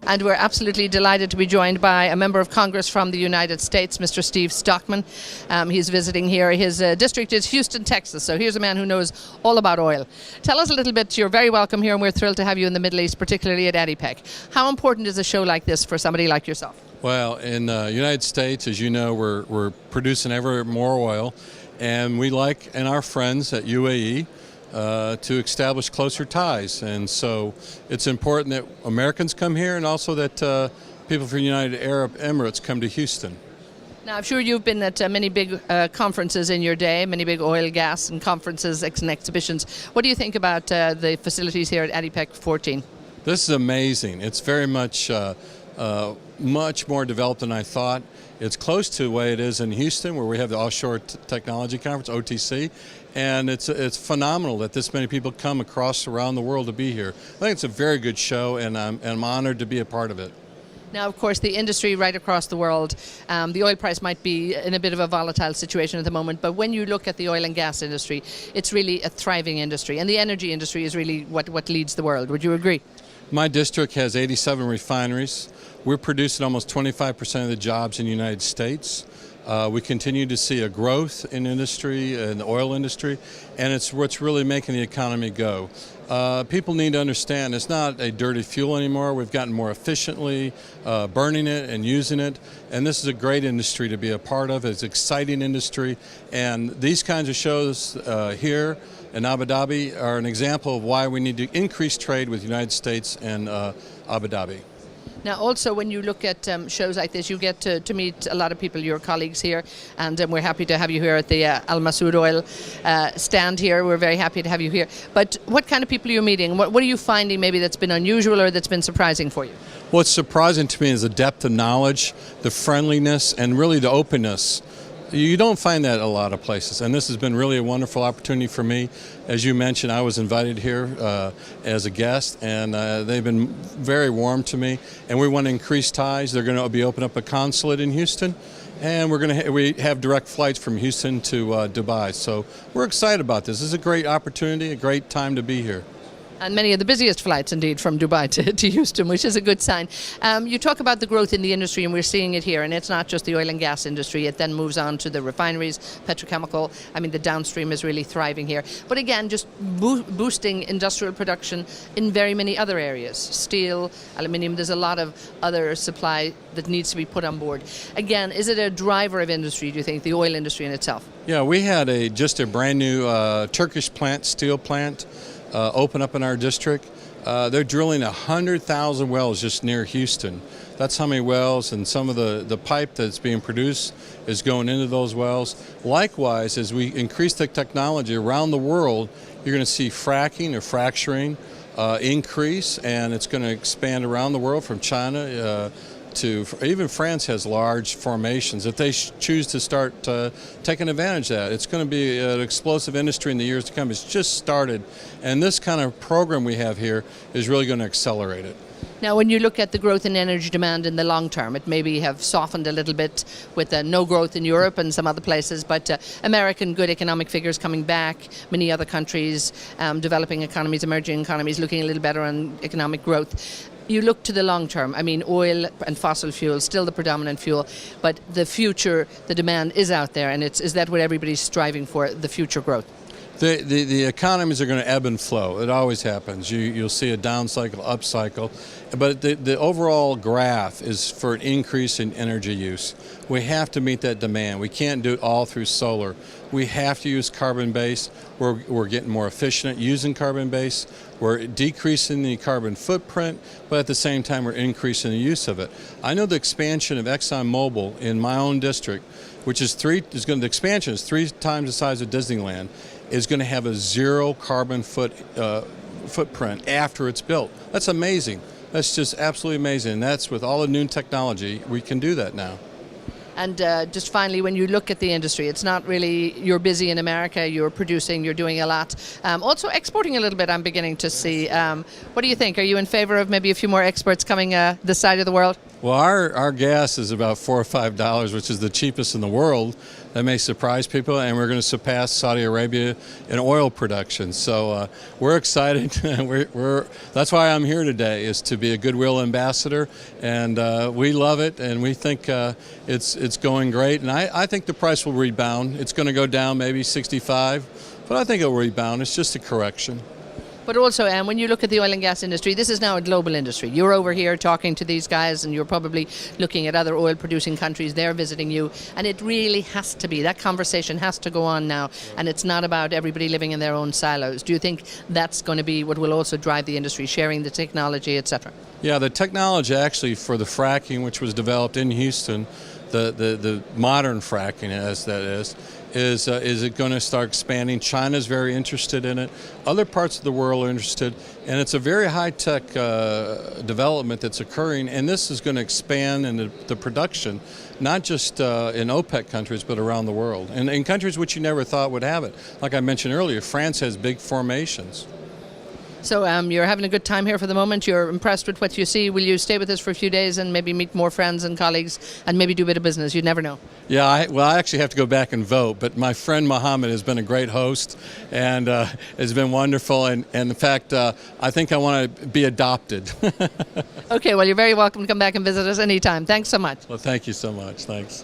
And we're absolutely delighted to be joined by a member of Congress from the United States, Mr. Steve Stockman. He's visiting here. His district is Houston, Texas, so here's a man who knows all about oil. Tell us a little bit. You're very welcome here, and we're thrilled to have you in the Middle East, particularly at ADIPEC. How important is a show like this for somebody like yourself? Well, in the United States, as you know, we're producing ever more oil, and we like, and our friends at UAE, to establish closer ties. And so it's important that Americans come here, and also that people from the United Arab Emirates come to Houston. Now, I'm sure you've been at many big conferences in your day, many big oil, gas, and conferences and exhibitions. What do you think about the facilities here at ADIPEC 14? This is amazing. It's very much much more developed than I thought. It's close to the way it is in Houston, where we have the Offshore Technology Conference, OTC, and it's phenomenal that this many people come around the world to be here. I think it's a very good show, and I'm honored to be a part of it. Now, of course, the industry right across the world, the oil price might be in a bit of a volatile situation at the moment, but when you look at the oil and gas industry, it's really a thriving industry, and the energy industry is really what leads the world. Would you agree? My district has 87 refineries. We're producing almost 25% of the jobs in the United States. We continue to see a growth in industry, in the oil industry, and it's what's really making the economy go. People need to understand it's not a dirty fuel anymore. We've gotten more efficiently burning it and using it, and this is a great industry to be a part of. It's an exciting industry, and these kinds of shows here in Abu Dhabi are an example of why we need to increase trade with the United States and Abu Dhabi. Now, also, when you look at shows like this, you get to meet a lot of people, your colleagues here, and we're happy to have you here at the Al Masood Oil stand here. We're very happy to have you here. But what kind of people are you meeting? What are you finding maybe that's been unusual or that's been surprising for you? What's surprising to me is the depth of knowledge, the friendliness, and really the openness. You don't find that a lot of places, and this has been really a wonderful opportunity for me. As you mentioned, I was invited here as a guest, and they've been very warm to me, and we want to increase ties. They're going to be opening up a consulate in Houston, and we have direct flights from Houston to Dubai. So we're excited about this. This is a great opportunity, a great time to be here. And many of the busiest flights, indeed, from Dubai to Houston, which is a good sign. You talk about the growth in the industry, and we're seeing it here, and it's not just the oil and gas industry. It then moves on to the refineries, petrochemical. I mean, the downstream is really thriving here. But again, just boosting industrial production in very many other areas. Steel, aluminium, there's a lot of other supply that needs to be put on board. Again, is it a driver of industry, do you think, the oil industry in itself? Yeah, we had just a brand new Turkish steel plant, open up in our district. They're drilling 100,000 wells just near Houston. That's how many wells, and some of the pipe that's being produced is going into those wells. Likewise, as we increase the technology around the world, you're going to see fracking or fracturing increase, and it's going to expand around the world from China to even France has large formations. If they choose to start taking advantage of that, it's going to be an explosive industry in the years to come. It's just started, and this kind of program we have here is really going to accelerate it. Now, when you look at the growth in energy demand in the long term, it maybe have softened a little bit with no growth in Europe and some other places, but American good economic figures coming back, many other countries, developing economies, emerging economies, looking a little better on economic growth. You look to the long term. I mean, oil and fossil fuels still the predominant fuel, but the future, the demand is out there, and is that what everybody's striving for, the future growth? The economies are going to ebb and flow. It always happens. You'll see a down cycle, up cycle, but the overall graph is for an increase in energy use. We have to meet that demand. We can't do it all through solar. We have to use carbon-based. We're getting more efficient at using carbon-based. We're decreasing the carbon footprint, but at the same time we're increasing the use of it. I know the expansion of ExxonMobil in my own district, which is the expansion is 3 times the size of Disneyland, is going to have a zero carbon footprint after it's built. That's amazing. That's just absolutely amazing. And that's with all the new technology, we can do that now. And just finally, when you look at the industry, it's not really, you're busy in America, you're producing, you're doing a lot. Also exporting a little bit, I'm beginning to see. What do you think? Are you in favor of maybe a few more exports coming this side of the world? Well, our gas is about $4 or $5, which is the cheapest in the world. That may surprise people, and we're going to surpass Saudi Arabia in oil production. So we're excited. That's why I'm here today, is to be a goodwill ambassador, and we love it, and we think it's going great. And I think the price will rebound. It's going to go down maybe 65, but I think it'll rebound. It's just a correction. But also, when you look at the oil and gas industry, this is now a global industry. You're over here talking to these guys, and you're probably looking at other oil-producing countries. They're visiting you, and it really has to be. That conversation has to go on now, and it's not about everybody living in their own silos. Do you think that's going to be what will also drive the industry, sharing the technology, etc.? Yeah, the technology actually for the fracking, which was developed in Houston, the modern fracking, as that is it going to start expanding? China's very interested in it. Other parts of the world are interested, and it's a very high-tech development that's occurring, and this is going to expand in the production, not just in OPEC countries, but around the world, and in countries which you never thought would have it. Like I mentioned earlier, France has big formations. So you're having a good time here for the moment. You're impressed with what you see. Will you stay with us for a few days and maybe meet more friends and colleagues and maybe do a bit of business? You'd never know. Yeah, I actually have to go back and vote, but my friend Mohammed has been a great host and has been wonderful. And in fact, I think I want to be adopted. Okay, well, you're very welcome to come back and visit us anytime. Thanks so much. Well, thank you so much. Thanks.